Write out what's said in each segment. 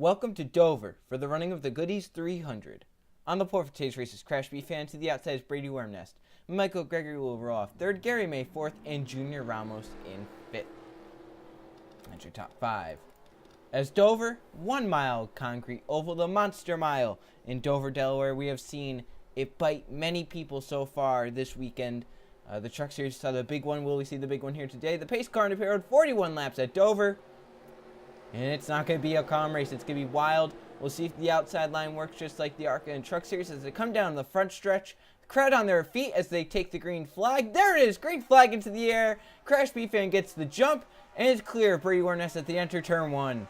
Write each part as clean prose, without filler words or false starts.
Welcome to Dover for the running of the Goodies 300. On the pole for today's race is Crash B Fan. To the outside is Brady Wormnest. Michael Gregory will roll off third, Gary May fourth, and Junior Ramos in fifth. That's your top five. As Dover, 1 mile concrete oval, the Monster Mile in Dover, Delaware. We have seen it bite many people so far this weekend. The Truck Series saw the big one. Will we see the big one here today? The pace car on the payroad, 41 laps at Dover. And it's not going to be a calm race. It's going to be wild. We'll see if the outside line works just like the ARCA and Truck Series as they come down the front stretch. The crowd on their feet as they take the green flag. There it is. Green flag into the air. Crash B Fan gets the jump. And it's clear. Brady Wormnest at the enter turn one.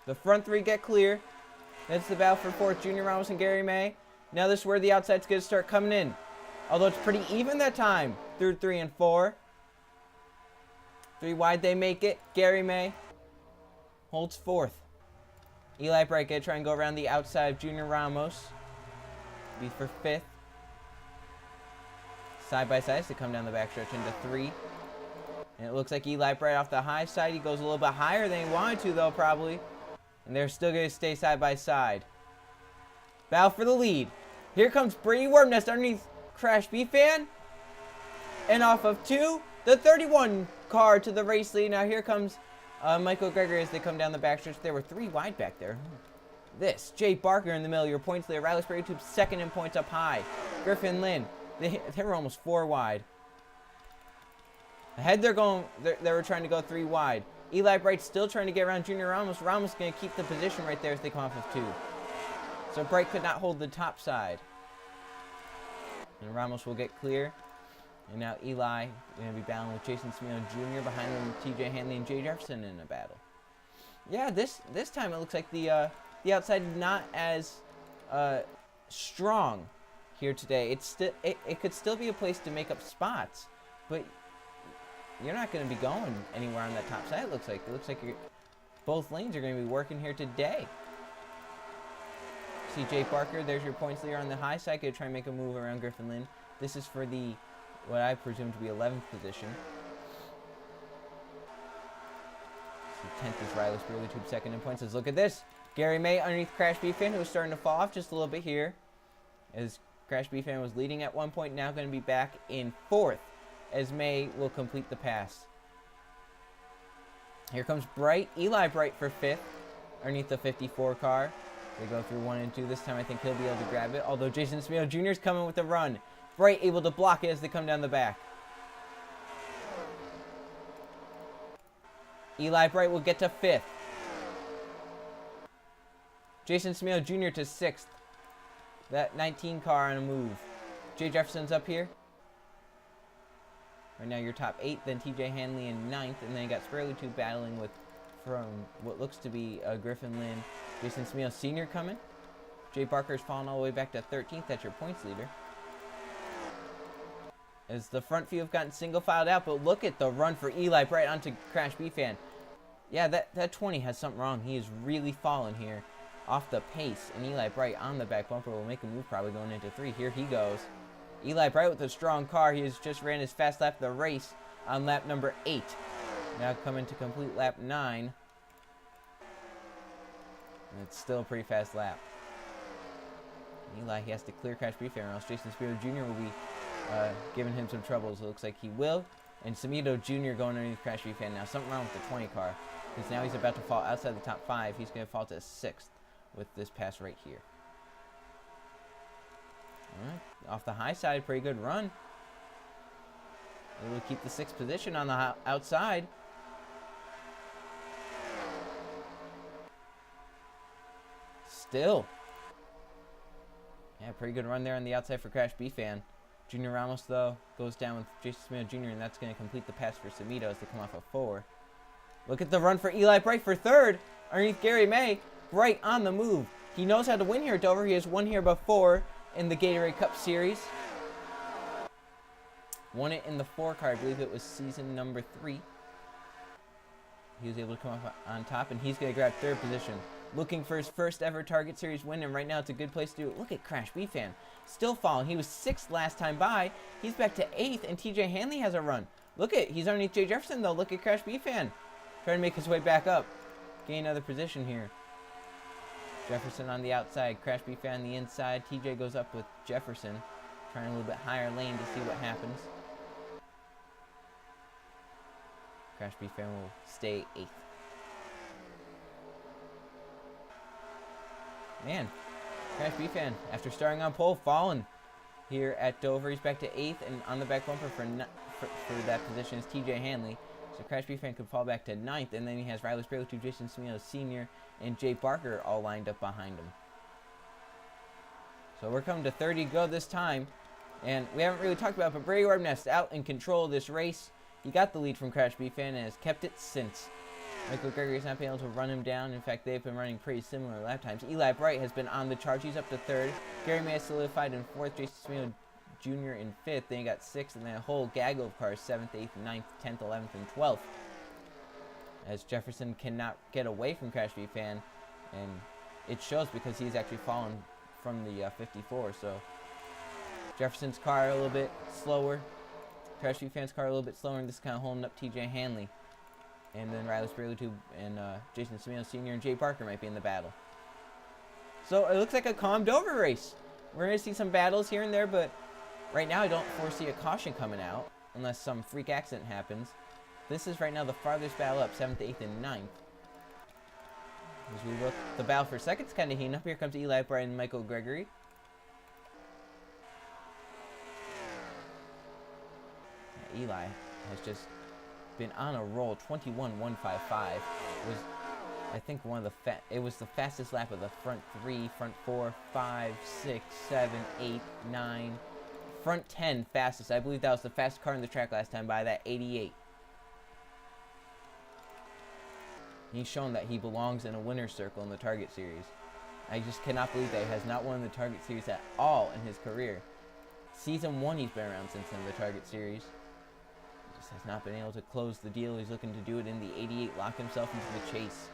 The front three get clear. That's the battle for fourth. Junior Ramos and Gary May. Now this is where the outside's going to start coming in. Although it's pretty even that time through 3 and 4. 3 wide they make it. Gary May holds fourth. Eli Bright going to try and go around the outside of Junior Ramos. Be for fifth. Side by side as they come down the backstretch into 3. And it looks like Eli Bright off the high side. He goes a little bit higher than he wanted to though probably. And they're still going to stay side by side. Battle for the lead. Here comes Brady Wormnest underneath Crash B Fan. And off of 2, the 31 car to the race lead. Now here comes Michael Gregory as they come down the backstretch. There were 3 wide back there. This, Jay Barker in the middle. Your points leader. Riley Sprague Tube second in points up high. Griffin Lynn. They were almost 4 wide. Ahead they were trying to go 3 wide. Eli Bright still trying to get around Junior Ramos. Ramos going to keep the position right there as they come off of 2. So Bright could not hold the top side. And Ramos will get clear. And now Eli going to be battling with Jason Smino Jr. Behind them, TJ Hanley and Jay Jefferson in a battle. Yeah, this time it looks like the outside is not as strong here today. It could still be a place to make up spots, but you're not going to be going anywhere on that top side. It looks like both lanes are going to be working here today. See Jay Barker, there's your points leader on the high side. Going to try and make a move around Griffin Lynn. This is for the, what I presume to be 11th position. So 10th is Riley Sprague Tube second in points. Let's look at this. Gary May underneath Crash B Fan, who was starting to fall off just a little bit here. As Crash B Fan was leading at one point, now going to be back in 4th. As May will complete the pass. Here comes Bright. Eli Bright for 5th. Underneath the 54 car. They go through 1 and 2. This time I think he'll be able to grab it. Although Jason Smino Jr. is coming with a run. Bright able to block it as they come down the back. Eli Bright will get to 5th. Jason Smino Jr. to 6th. That 19 car on a move. Jay Jefferson's up here. Right now, your top 8, then TJ Hanley in 9th, and then you got Sprague Tube battling with, from what looks to be Griffin Lynn, Jason Smino Sr. coming. Jay Barker's fallen all the way back to 13th. That's your points leader. As the front few have gotten single filed out, but look at the run for Eli Bright onto Crash B Fan. Yeah, that 20 has something wrong. He is really fallen here off the pace, and Eli Bright on the back bumper will make a move probably going into 3. Here he goes. Eli Bright with a strong car. He has just ran his fast lap of the race on lap number 8. Now coming to complete lap 9. And it's still a pretty fast lap. Eli, he has to clear Crash B Fan or else Jason Smino Jr. will be giving him some troubles. It looks like he will. And Smino Jr. going underneath Crash B Fan. Now something wrong with the 20 car. Because now he's about to fall outside the top 5. He's going to fall to 6th with this pass right here. Alright, off the high side, pretty good run. Able to keep the 6th position on the outside. Still. Yeah, pretty good run there on the outside for Crash B Fan. Junior Ramos, though, goes down with Jason Smino Jr., and that's going to complete the pass for Samito as they come off of 4. Look at the run for Eli Bright for 3rd. Underneath Gary May. Bright on the move. He knows how to win here at Dover. He has won here before in the Gatorade Cup Series. Won it in the 4 car. I believe it was season number 3. He was able to come up on top, and he's going to grab 3rd position. looking for his first ever Target Series win, and right now it's a good place to do it. Look at Crash B-Fan, still falling. He was 6th last time by. He's back to 8th, and TJ Hanley has a run. Look at, he's underneath Jay Jefferson though. Look at Crash B-Fan, trying to make his way back up, gain another position here. Jefferson on the outside, Crash B-Fan on the inside. TJ goes up with Jefferson, trying a little bit higher lane to see what happens. Crash B-Fan will stay 8th. Man, Crash B-Fan, after starting on pole, fallen here at Dover. He's back to 8th, and on the back bumper for that position is TJ Hanley. So Crash B-Fan could fall back to 9th, and then he has Riley Sprague, Jason Smino Sr., and Jay Barker all lined up behind him. So we're coming to 30 to go this time, and we haven't really talked about it, but Brady Warbnest out in control of this race. He got the lead from Crash B-Fan and has kept it since. Michael Gregory has not been able to run him down. In fact, they've been running pretty similar lap times. Eli Bright has been on the charge. He's up to 3rd. Gary May has solidified in 4th. Jason Smino Jr. in 5th. Then you got 6th, and then a whole gaggle of cars, 7th, 8th, 9th, 10th, 11th, and 12th. As Jefferson cannot get away from Crash B-Fan, and it shows because he's actually fallen from the 54. So Jefferson's car a little bit slower. Crash B-Fan's car a little bit slower, and this is kind of holding up TJ Hanley. And then Riley Sprague and Jason Smino Sr. and Jay Barker might be in the battle. So it looks like a calmed over race. We're going to see some battles here and there, but right now I don't foresee a caution coming out unless some freak accident happens. This is right now the farthest battle up, 7th, 8th, and 9th. As we look, the battle for second's kind of heating up. Here comes Eli Bright and Michael Gregory. Yeah, Eli has just been on a roll. 21.155 was, I think, it was the fastest lap of the front 3, front 4, 5, 6, 7, 8, 9, front 10 fastest. I believe that was the fastest car in the track last time by, that 88. He's shown that he belongs in a winner's circle in the Target Series. I just cannot believe that he has not won the Target Series at all in his career. Season 1 he's been around since in the Target Series. Has not been able to close the deal. He's looking to do it in the 88, lock himself into the chase.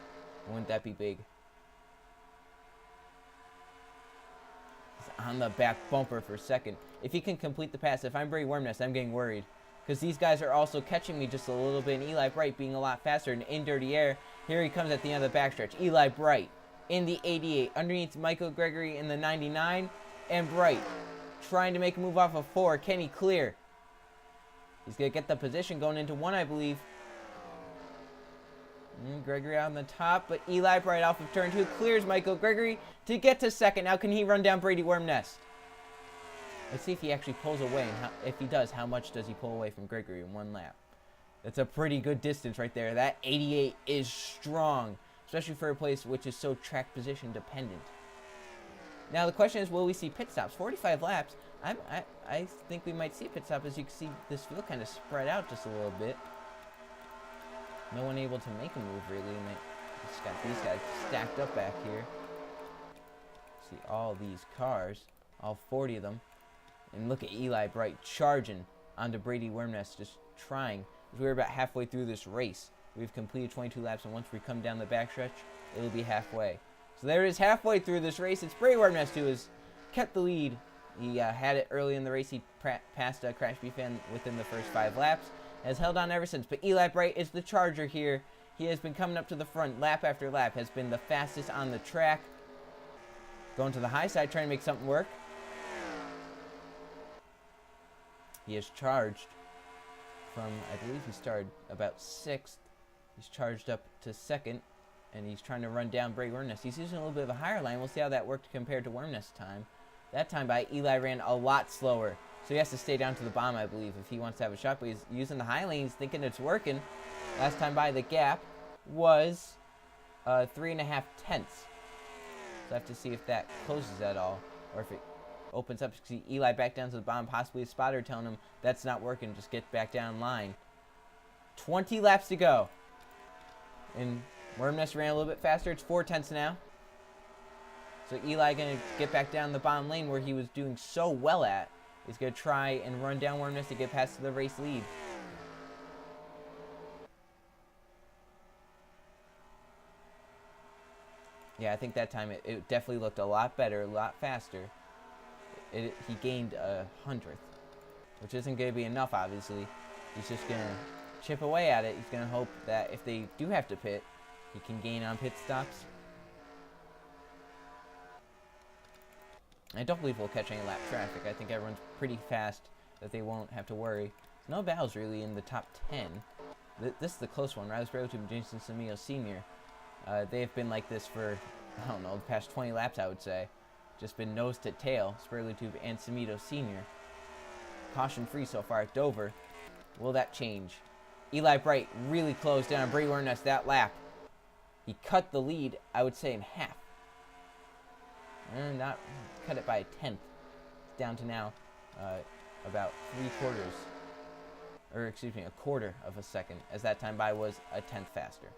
Wouldn't that be big? He's on the back bumper for second. If he can complete the pass, if I'm Brady Wormnest, I'm getting worried. Because these guys are also catching me just a little bit, and Eli Bright being a lot faster and in dirty air. Here he comes at the end of the backstretch. Eli Bright in the 88, underneath Michael Gregory in the 99, and Bright trying to make a move off of 4. Can he clear? He's going to get the position going into 1, I believe. Gregory on the top, but Eli Bright off of turn 2 clears Michael Gregory to get to 2nd. Now can he run down Brady Wormnest? Let's see if he actually pulls away, and if he does, how much does he pull away from Gregory in 1 lap? That's a pretty good distance right there. That 88 is strong, especially for a place which is so track position dependent. Now the question is, will we see pit stops? 45 laps. I think we might see a pit stop. As you can see, this field kind of spread out just a little bit. No one able to make a move, really. And just got these guys stacked up back here. See all these cars, all 40 of them. And look at Eli Bright charging onto Brady Wormnest, just trying. As we're about halfway through this race. We've completed 22 laps, and once we come down the backstretch, it'll be halfway. So there it is, halfway through this race. It's Brady Wormnest who has kept the lead. He had it early in the race. He passed Crash B-Fan within the first 5 laps. Has held on ever since. But Eli Bright is the charger here. He has been coming up to the front lap after lap. Has been the fastest on the track. Going to the high side, trying to make something work. He has charged from, I believe he started about 6th. He's charged up to 2nd. And he's trying to run down Brady Wormnest. He's using a little bit of a higher line. We'll see how that worked compared to Wormnest's time. That time by Eli ran a lot slower. So he has to stay down to the bottom, I believe, if he wants to have a shot. But he's using the high lane. He's thinking it's working. Last time by, the gap was 3.5 tenths. So I have to see if that closes at all. Or if it opens up. See Eli back down to the bottom. Possibly a spotter telling him that's not working. Just get back down line. 20 laps to go. And Wormnest ran a little bit faster. It's 4 tenths now. So Eli going to get back down the bottom lane where he was doing so well at. He's going to try and run down Wormnest to get past the race lead. Yeah, I think that time it definitely looked a lot better, a lot faster. He gained a 100th, which isn't going to be enough, obviously. He's just going to chip away at it. He's going to hope that if they do have to pit, he can gain on pit stops. I don't believe we'll catch any lap traffic. I think everyone's pretty fast that they won't have to worry. No battles really in the top 10. This is the close one. Riley Sprague and Jason Semio Sr. They have been like this for, I don't know, the past 20 laps, I would say. Just been nose to tail, Sprague and Semito Sr. Caution free so far at Dover. Will that change? Eli Bright really closed down on Brady Wormnest that lap. He cut the lead, I would say, in half. And not cut it by a 10th. It's down to now about 3/4, or excuse me, a quarter of a second, as that time by was a 10th faster.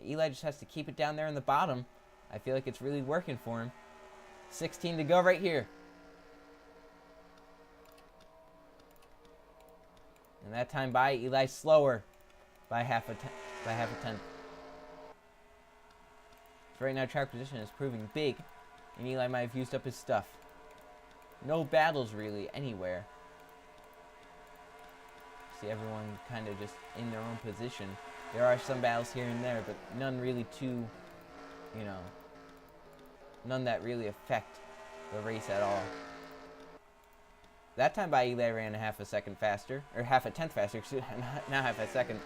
Eli just has to keep it down there in the bottom. I feel like it's really working for him. 16 to go right here. And that time by, Eli's slower by half a tenth. So right now, track position is proving big, and Eli might have used up his stuff. No battles really anywhere. See everyone kind of just in their own position. There are some battles here and there, but none really too, you know, none that really affect the race at all. That time by, Eli ran a half a second faster, or half a tenth faster, excuse me, not half a second.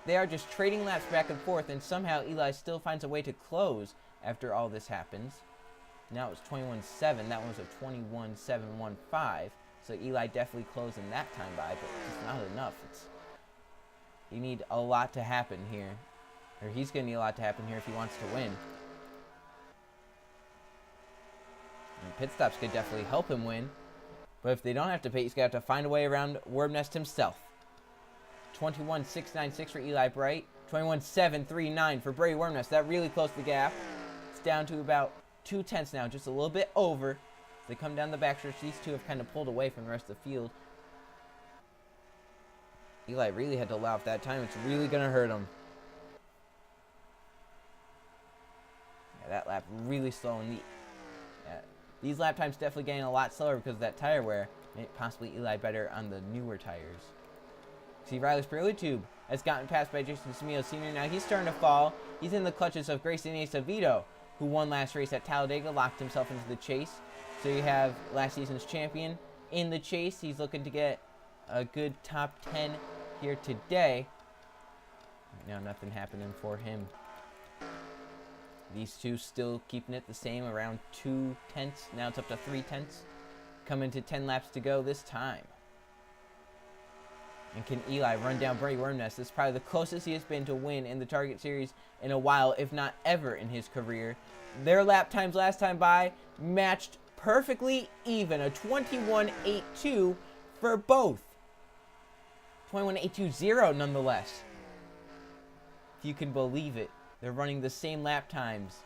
They are just trading laps back and forth, and somehow Eli still finds a way to close after all this happens. Now it's 21.7. That one was a 21.715. So Eli definitely closed in that time by, but it's not enough. You need a lot to happen here, or he's going to need a lot to happen here if he wants to win. And pit stops could definitely help him win, but if they don't have to pit, he's going to have to find a way around Wormnest himself. 21.696 for Eli Bright, 21.739 for Brady Wormnest. That really closed the gap. It's down to about 2/10 now, just a little bit over. They come down the backstretch. These two have kind of pulled away from the rest of the field. Eli really had to allow off that time. It's really going to hurt him. Yeah, that lap really slow. And these lap times definitely getting a lot slower because of that tire wear. Made possibly Eli better on the newer tires. See, Riley Sprague has gotten passed by Jason Semio Sr. Now he's starting to fall. He's in the clutches of Grayson Acevedo, who won last race at Talladega, locked himself into the chase. So you have last season's champion in the chase. He's looking to get a good top 10 here today. Right now, nothing happening for him. These two still keeping it the same, around 2/10. Now it's up to 3/10. Coming to 10 laps to go this time. And can Eli run down Brady Wormnest? This is probably the closest he has been to win in the Target Series in a while, if not ever in his career. Their lap times last time by matched perfectly even, a 21.82 for both. 21.820 nonetheless. If you can believe it, they're running the same lap times.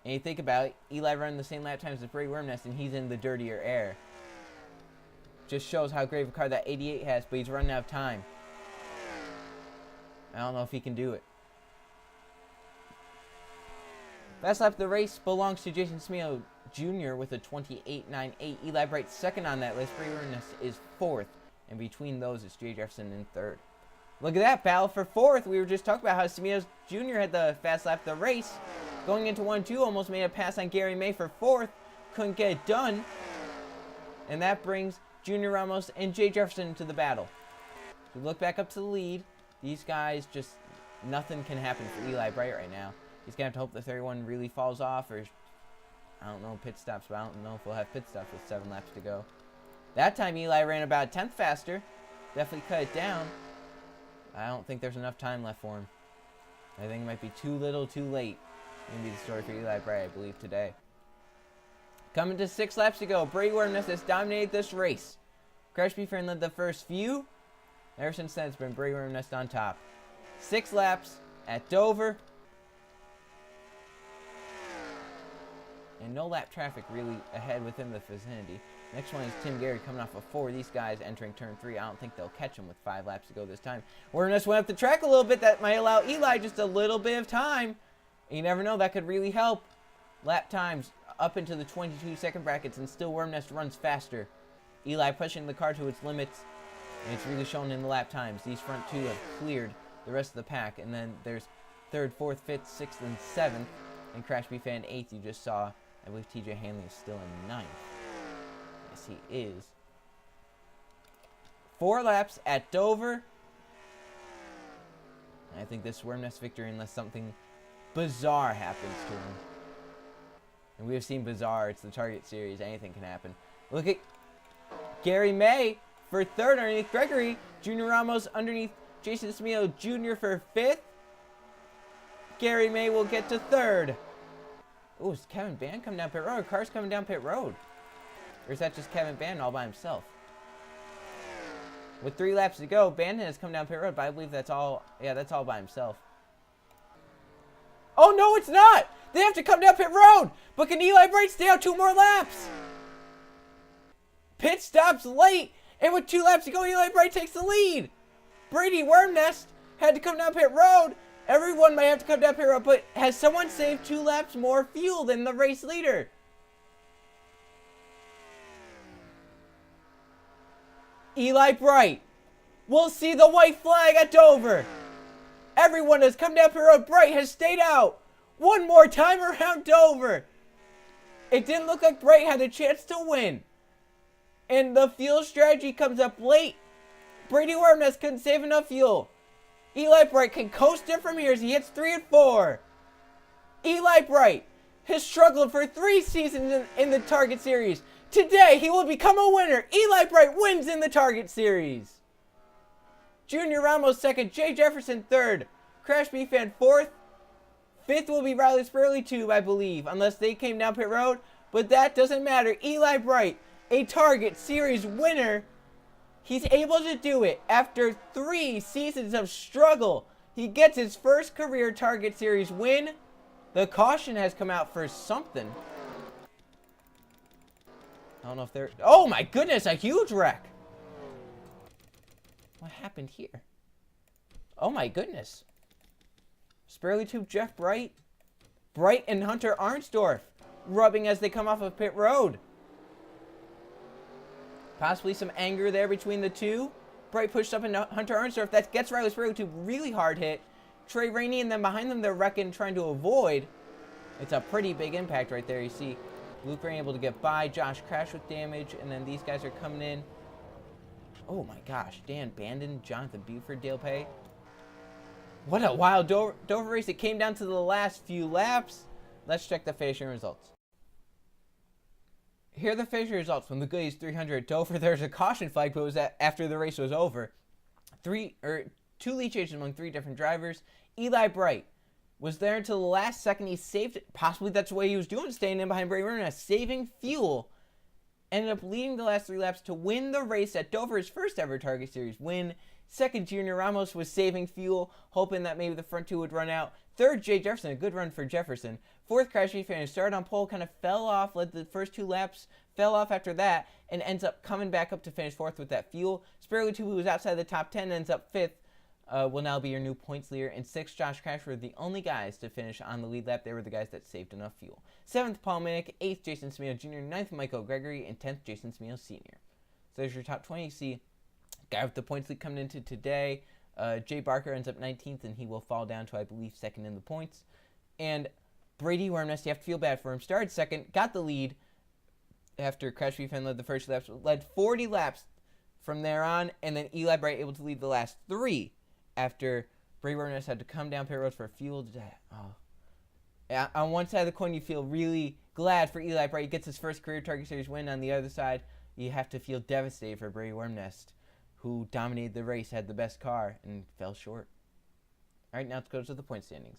And you think about it, Eli running the same lap times as Brady Wormnest, and he's in the dirtier air. Just shows how great of a car that 88 has, but he's running out of time. I don't know if he can do it. Last lap of the race belongs to Jason Semio Jr. with a 28.98. Eli Bright second on that list. Brady Wormnest is fourth. And between those is Jay Jefferson in third. Look at that battle for fourth. We were just talking about how Semio Jr. had the fast lap of the race. Going into 1-2, almost made a pass on Gary May for fourth. Couldn't get it done. And that brings Junior Ramos and Jay Jefferson into the battle. We look back up to the lead. These guys just, nothing can happen for Eli Bright right now. He's going to have to hope the 31 really falls off, or, I don't know, pit stops, but I don't know if we'll have pit stops with 7 laps to go. That time Eli ran about a 10th faster. Definitely cut it down. I don't think there's enough time left for him. I think it might be too little, too late. Going to be the story for Eli Bright, I believe, today. Coming to 6 laps to go. Brady Wormnest has dominated this race. Crash Beefern led the first few. Ever since then, it's been Brady Wormnest on top. 6 laps at Dover. and no lap traffic really ahead within the vicinity. Next one is Tim Gary coming off of 4. These guys entering turn 3. I don't think they'll catch him with 5 laps to go this time. Warmness went up the track a little bit. That might allow Eli just a little bit of time. You never know. That could really help. Lap times up into the 22-second brackets, and still Wormnest runs faster. Eli pushing the car to its limits, and it's really shown in the lap times. These front two have cleared the rest of the pack, and then there's 3rd, 4th, 5th, 6th, and 7th, and Crash B Fan 8th. You just saw, I believe TJ Hanley is still in 9th. Yes, he is. 4 laps at Dover. I think this Wormnest victory, unless something bizarre happens to him. And we have seen bizarre. It's the Target Series. Anything can happen. Look at Gary May for 3rd underneath Gregory. Junior Ramos underneath Jason Smeo Jr. for 5th. Gary May will get to 3rd. Oh, is Kevin Band coming down pit road? Car's coming down pit road. Or is that just Kevin Band all by himself? With 3 laps to go, Bandon has come down pit road, but I believe that's all. Yeah, that's all by himself. Oh, no, it's not! They have to come down pit road! But can Eli Bright stay out 2 more laps? Pit stops late, and with 2 laps to go, Eli Bright takes the lead. Brady Wormnest had to come down pit road. Everyone might have to come down pit road, but has someone saved 2 laps more fuel than the race leader? Eli Bright will see the white flag at Dover. Everyone has come down pit road. Bright has stayed out. One more time around Dover. It didn't look like Bright had a chance to win. And the fuel strategy comes up late. Brady Wormnest couldn't save enough fuel. Eli Bright can coast it from here as he hits 3 and 4. Eli Bright has struggled for 3 seasons in the Target Series. Today, he will become a winner. Eli Bright wins in the Target Series. Junior Ramos 2nd, Jay Jefferson 3rd, Crash B Fan 4th. 5th will be Riley Spurley Tube, I believe, unless they came down pit road. But that doesn't matter. Eli Bright, a Target Series winner. He's able to do it after 3 seasons of struggle. He gets his first career Target Series win. The caution has come out for something. I don't know if they're... Oh my goodness, a huge wreck. What happened here? Oh my goodness. Spurley Tube, Jeff Bright. Bright and Hunter Arnsdorf rubbing as they come off of pit road. Possibly some anger there between the two. Bright pushed up into Hunter Arnsdorf. That gets Riley Spurley Tube really hard hit. Trey Rainey, and then behind them they're wrecking, trying to avoid. It's a pretty big impact right there. You see Luke Rain able to get by. Josh Crash with damage. And then these guys are coming in. Oh my gosh. Dan Bandon, Jonathan Buford, Dale Pay. What a wild Dover race. It came down to the last few laps. Let's check the finishing results. Here are the finishing results from the Goodies 300 at Dover. There's a caution flag, but it was after the race was over. 2 lead changes among 3 different drivers. Eli Bright was there until the last second. He saved it. Possibly that's what he was doing, staying in behind Brady Wormnest, saving fuel. Ended up leading the last 3 laps to win the race at Dover's first ever Target Series win. 2nd, Junior Ramos was saving fuel, hoping that maybe the front 2 would run out. 3rd, Jay Jefferson, a good run for Jefferson. 4th, Crash B Fan, started on pole, kind of fell off, led the first 2 laps, fell off after that, and ends up coming back up to finish 4th with that fuel. Spurley Tube, who was outside the top 10, ends up 5th. Will now be your new points leader. And 6th, Josh Crash were the only guys to finish on the lead lap. They were the guys that saved enough fuel. 7th, Paul Minnick. 8th, Jason Smeo Jr. 9th, Michael Gregory. And 10th, Jason Smeo Sr. So there's your top 20. You see, guy with the points lead coming into today. Jay Barker ends up 19th, and he will fall down to, I believe, 2nd in the points. And Brady Wormnest, you have to feel bad for him. Started 2nd, got the lead after Crash B Fan led the first laps. Led 40 laps from there on, and then Eli Bright able to lead the last 3 after Brady Wormnest had to come down pit road for fuel. Oh. On one side of the coin, you feel really glad for Eli Bright. He gets his first career Target Series win. On the other side, you have to feel devastated for Brady Wormnest, who dominated the race, had the best car, and fell short. All right, now let's go to the point standings.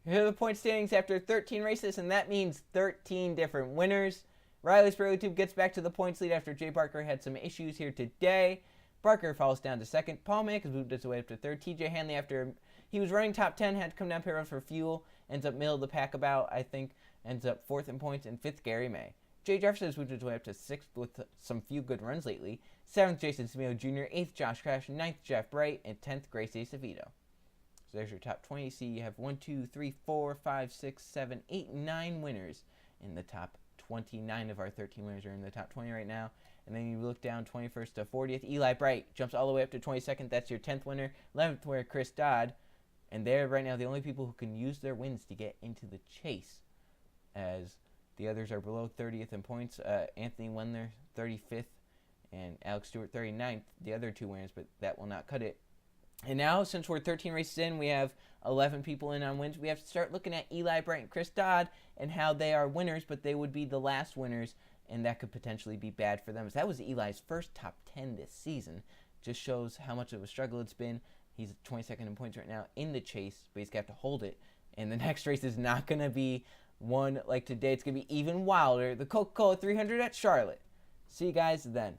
Here are the point standings after 13 races, and that means 13 different winners. Riley Spurley Tube gets back to the points lead after Jay Barker had some issues here today. Barker falls down to 2nd. Paul Minnick has moved his way up to 3rd. TJ Hanley, after he was running top 10, had to come down pit road for fuel. Ends up middle of the pack about, I think. ends up 4th in points, and 5th Gary May. Jay Jefferson has moved his way up to 6th with some few good runs lately. 7th Jason Smeo Jr., 8th Josh Crash, 9th Jeff Bright, and 10th Grace Acevedo. So there's your top 20. See, you have 1, 2, 3, 4, 5, 6, 7, 8, 9 winners in the top 29 of our 13 winners are in the top 20 right now. And then you look down 21st to 40th. Eli Bright jumps all the way up to 22nd. That's your 10th winner. 11th winner, Chris Dodd. And they're right now the only people who can use their wins to get into the chase, as the others are below 30th in points. Anthony Wendler, 35th, and Alex Stewart, 39th. The other 2 winners, but that will not cut it. And now, since we're 13 races in, we have 11 people in on wins. We have to start looking at Eli Bright and Chris Dodd and how they are winners, but they would be the last winners, and that could potentially be bad for them. As that was Eli's first top 10 this season. Just shows how much of a struggle it's been. He's 22nd in points right now in the chase, but he's got to hold it. And the next race is not going to be one like today. It's going to be even wilder. The Coca-Cola 300 at Charlotte. See you guys then.